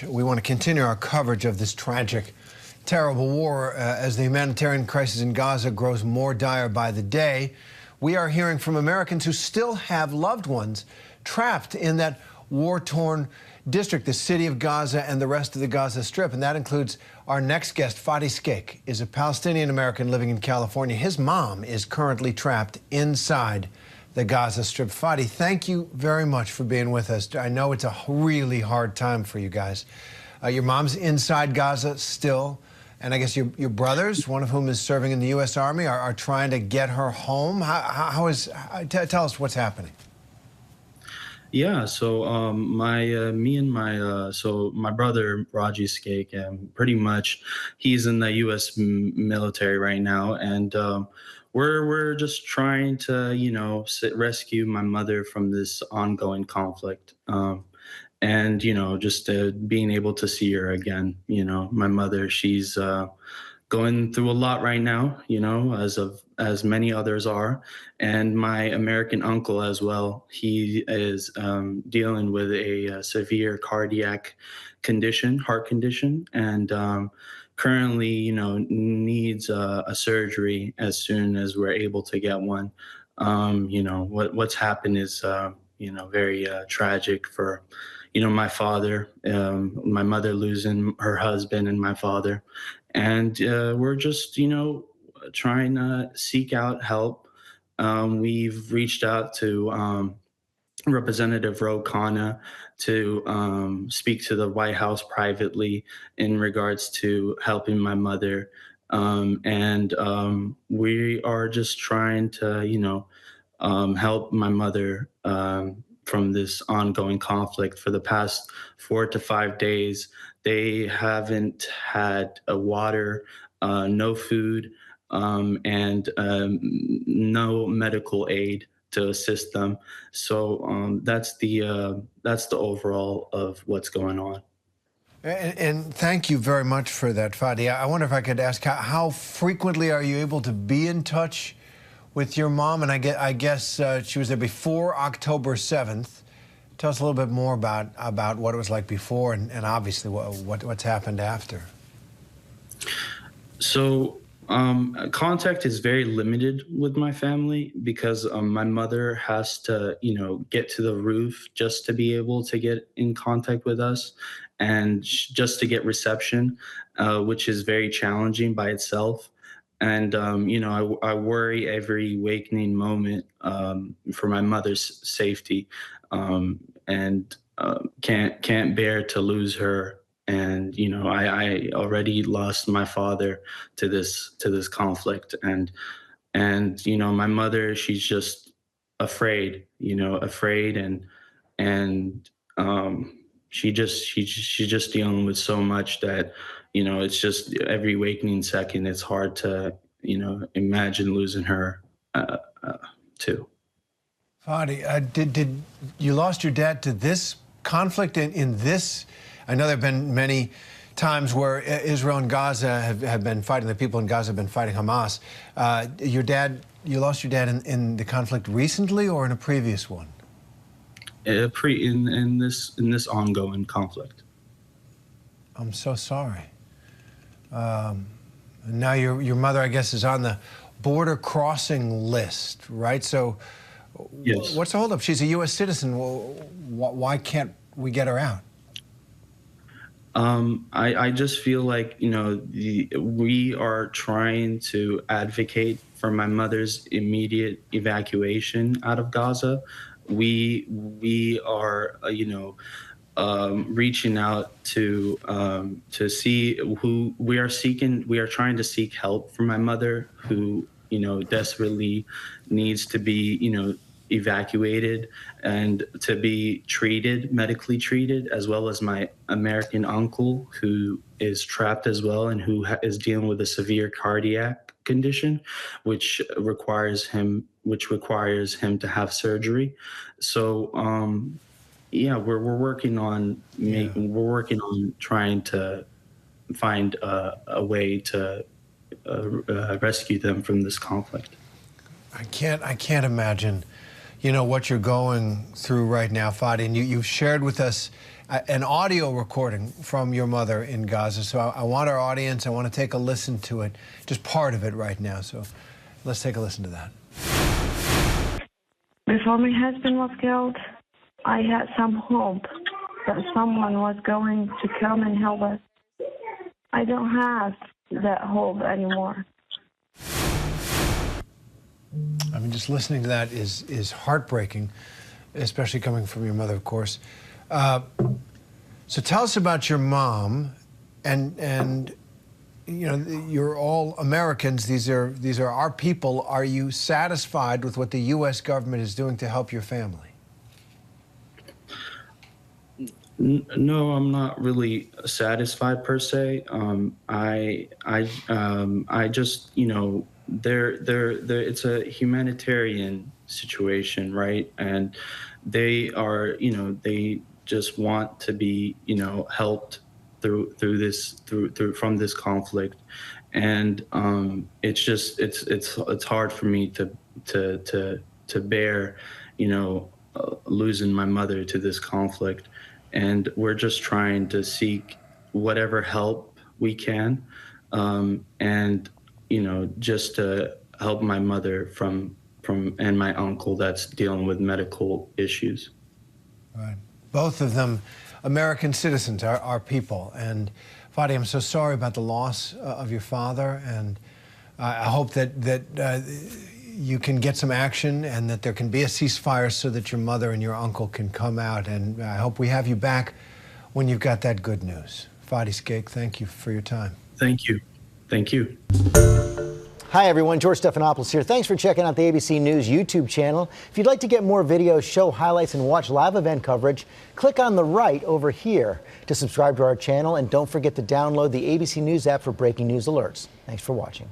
much. We want to continue our coverage of this tragic, terrible war as the humanitarian crisis in Gaza grows more dire by the day. We are hearing from Americans who still have loved ones trapped in that war-torn district, the city of Gaza and the rest of the Gaza Strip. And that includes our next guest. Fadi Skeik is a Palestinian American living in California. His mom is currently trapped inside the Gaza Strip. Fadi, thank you very much for being with us. I know it's a really hard time for you guys. Your mom's inside Gaza still, and I guess your brothers, one of whom is serving in the U.S. Army, are trying to get her home. Tell us what's happening. Yeah, so me and my brother Raji Skeik, pretty much he's in the U.S. military right now, and we're just trying to rescue my mother from this ongoing conflict, and just being able to see her again. My mother, she's going through a lot right now, as many others are. And my American uncle as well, he is dealing with a severe cardiac condition, heart condition, and currently, needs a surgery as soon as we're able to get one. What's happened is, very tragic for, my father, my mother losing her husband and my father. And we're just, trying to seek out help. We've reached out to Representative Ro Khanna to speak to the White House privately in regards to helping my mother. We are just trying to, help my mother from this ongoing conflict. For the past 4 to 5 days, they haven't had water, no food, and no medical aid to assist them. So that's the overall of what's going on. And thank you very much for that, Fadi. I wonder if I could ask, how frequently are you able to be in touch with your mom? And I guess she was there before October 7th. Tell us a little bit more about what it was like before, and obviously what's happened after. So contact is very limited with my family because my mother has to, get to the roof just to be able to get in contact with us, and just to get reception, which is very challenging by itself. And, I worry every wakening moment for my mother's safety, and can't bear to lose her. And, I already lost my father to this conflict. And my mother, she's just afraid, and she's just dealing with so much that, it's just every waking second, it's hard to, imagine losing her too. Fadi, did you lost your dad to this conflict in this? I know there have been many times where Israel and Gaza have been fighting, the people in Gaza have been fighting Hamas. You lost your dad in the conflict recently or in a previous one? In this ongoing conflict. I'm so sorry. Now your mother, I guess, is on the border crossing list, right? So yes. What's the holdup? She's a U.S. citizen. Why can't we get her out? I just feel like, we are trying to advocate for my mother's immediate evacuation out of Gaza. We are, reaching out to see who we are seeking. We are trying to seek help for my mother, who, desperately needs to be, evacuated and to be medically treated, as well as my American uncle, who is trapped as well and who is dealing with a severe cardiac condition, which requires him to have surgery. So we're working on trying to find a way to rescue them from this conflict. I can't imagine what you're going through right now, Fadi. And you've shared with us an audio recording from your mother in Gaza. So I want our audience, I want to take a listen to it, just part of it right now. So let's take a listen to that. Before my husband was killed, I had some hope that someone was going to come and help us. I don't have that hope anymore. I mean, just listening to that is heartbreaking, especially coming from your mother, of course. So tell us about your mom, and you know, you're all Americans. These are our people. Are you satisfied with what the U.S. government is doing to help your family? No, I'm not really satisfied per se. I just, you know, it's a humanitarian situation, right? And they are, you know, they just want to be, you know, helped through from this conflict, and it's just it's hard for me to bear, you know, losing my mother to this conflict. And we're just trying to seek whatever help we can, and, you know, just to help my mother and my uncle that's dealing with medical issues. Right. Both of them American citizens, our people. And Fadi, I'm so sorry about the loss of your father, and I hope that you can get some action and that there can be a ceasefire so that your mother and your uncle can come out. And I hope we have you back when you've got that good news. Fadi Skeik, thank you for your time. Thank you. Thank you. Hi, everyone. George Stephanopoulos here. Thanks for checking out the ABC News YouTube channel. If you'd like to get more videos, show highlights, and watch live event coverage, click on the right over here to subscribe to our channel. And don't forget to download the ABC News app for breaking news alerts. Thanks for watching.